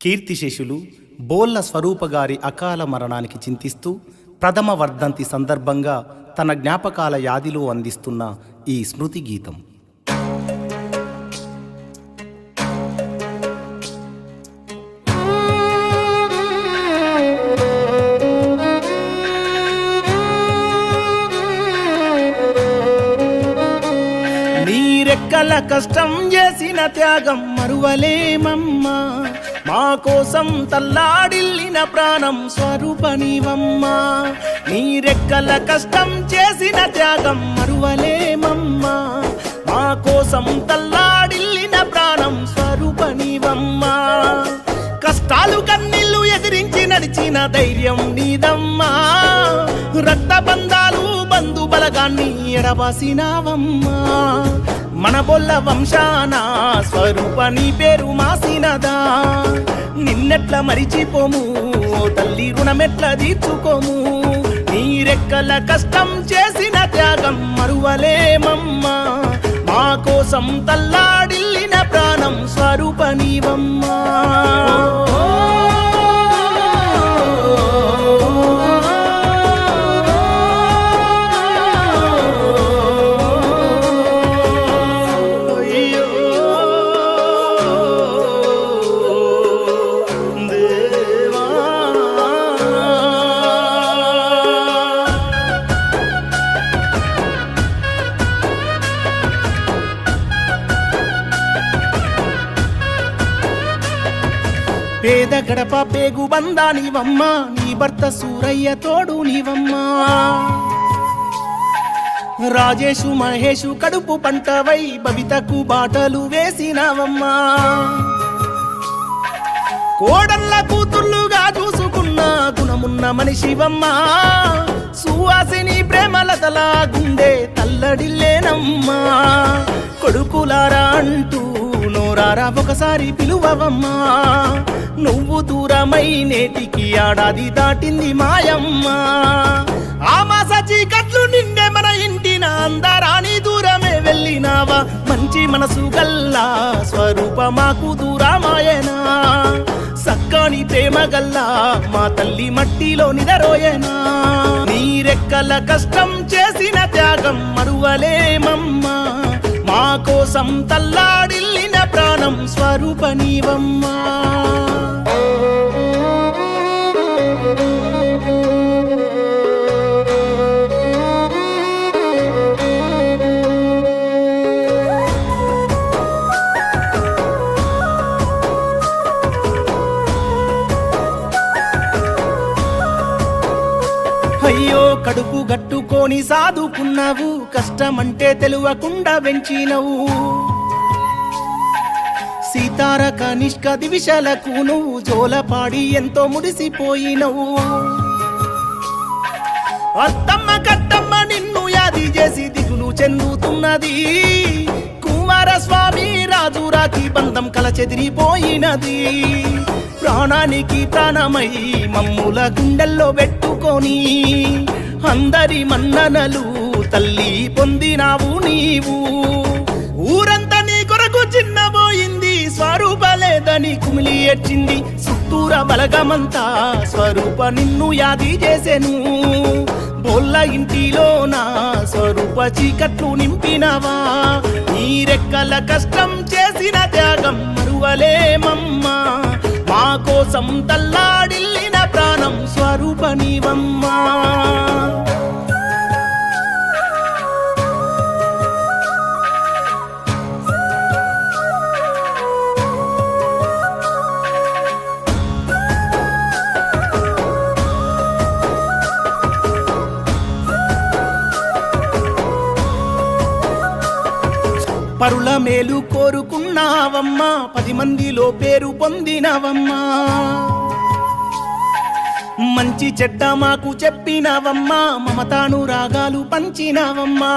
కీర్తిశేషులు బోళ్ళ స్వరూప గారి అకాల మరణానికి చింతిస్తూ ప్రథమ వర్ధంతి సందర్భంగా తన జ్ఞాపకాల యాదిలో అందిస్తున్న ఈ స్మృతి గీతం. నీరెక్కల కష్టం చేసిన త్యాగం మరువలేమమ్మా, మా కోసం తల్లాడిల్లిన ప్రాణం స్వరూపనివమ్మా. నీరెక్కల కష్టం చేసిన త్యాగం మరువలేమమ్మా, మా కోసం తల్లాడిల్లిన ప్రాణం స్వరూపనివమ్మా. కష్టాలు కన్నీళ్లు ఎదిరించి నడిచిన ధైర్యం నీదమ్మా, రక్తబంధాలు బంధు బలగాన్ని ఎడబాసినావమ్మా. మన బొల్ల వంశాన స్వరూప నీ పేరు మాసినదా, నిన్నెట్ల మరిచిపోము తల్లి రుణమెట్ల తీర్చుకోము. నీరెక్కల కష్టం చేసిన త్యాగం మరువలేమమ్మా, మా కోసం తల్లాడిల్లిన ప్రాణం స్వరూప నీవమ్మా. పేద గడప పేగు బందా నీవమ్మా, నీ భర్త సూరయ్య తోడు నీవమ్మా. రాజేషు మహేషు కడుపు పంటవై భవితకు బాటలు వేసినావమ్మా. కోడళ్ళ కూతుళ్ళుగా చూసుకున్న గుణమున్న మనిషివమ్మా, సువాసిని ప్రేమలతల గుండె తల్లడిల్లేనమ్మా. కొడుకులారా అంటూ నోరారా ఒకసారి పిలువవమ్మా, నువ్వు దూరమై నేటికి ఏడాది దాటింది మాయమ్మా. ఆ మాస చీకట్లు నిండే మన ఇంటిన అందరాని దూరమే వెళ్ళినావా, మంచి మనసు గల్లా స్వరూప మాకు దూరమాయనా. సక్కాని ప్రేమ గల్లా మా తల్లి మట్టిలో నిదరోయనా. నీరెక్కల కష్టం చేసిన త్యాగం మరువలేమమ్మా, మా కోసం తల్లాడిల్లిన ప్రాణం స్వరూప నీవమ్మా. అయ్యో కడుపు గట్టుకొని సాదుకున్నావు, కష్టమంటే తెలువకుండా వెంచినవు. సీతారక నిష్క దివిషలకు నువ్వు జోలపాడి ఎంతో ముడిసిపోయినవు. అత్తమ్మ కట్టమ్మ నిన్ను యాది చేసి దిగులు చెందుతున్నది. కుమారస్వామి రాజు రాఖీ బంధం కల చెదిరిపోయినది. ప్రాణానికి ప్రాణమై మమ్ముల గుండెల్లో పెట్టుకొని అందరి మన్ననలు తల్లి పొందినావు నీవు. ఊరంతా నీ కొరకు చిన్నబోయింది, స్వరూప లేదని కుమిలి ఏడ్చింది. సుత్తూర బలగమంతా స్వరూప నిన్ను యాది చేసెను. బోళ్ళ ఇంటిలో నా స్వరూప చీకట్లు నింపినవా. నీరెక్కల కష్టం చేసిన త్యాగం మరువలేమమ్మా, మా కోసం తల్లాడిల్లిన ప్రాణం స్వరూప నీవమ్మా. పరుల మేలు కోరుకున్నావమ్మా, 10 మందిలో పేరు పొందినవమ్మా. మంచి చెడ్డ మాకు చెప్పినవమ్మా, మమతాను రాగాలు పంచినవమ్మా.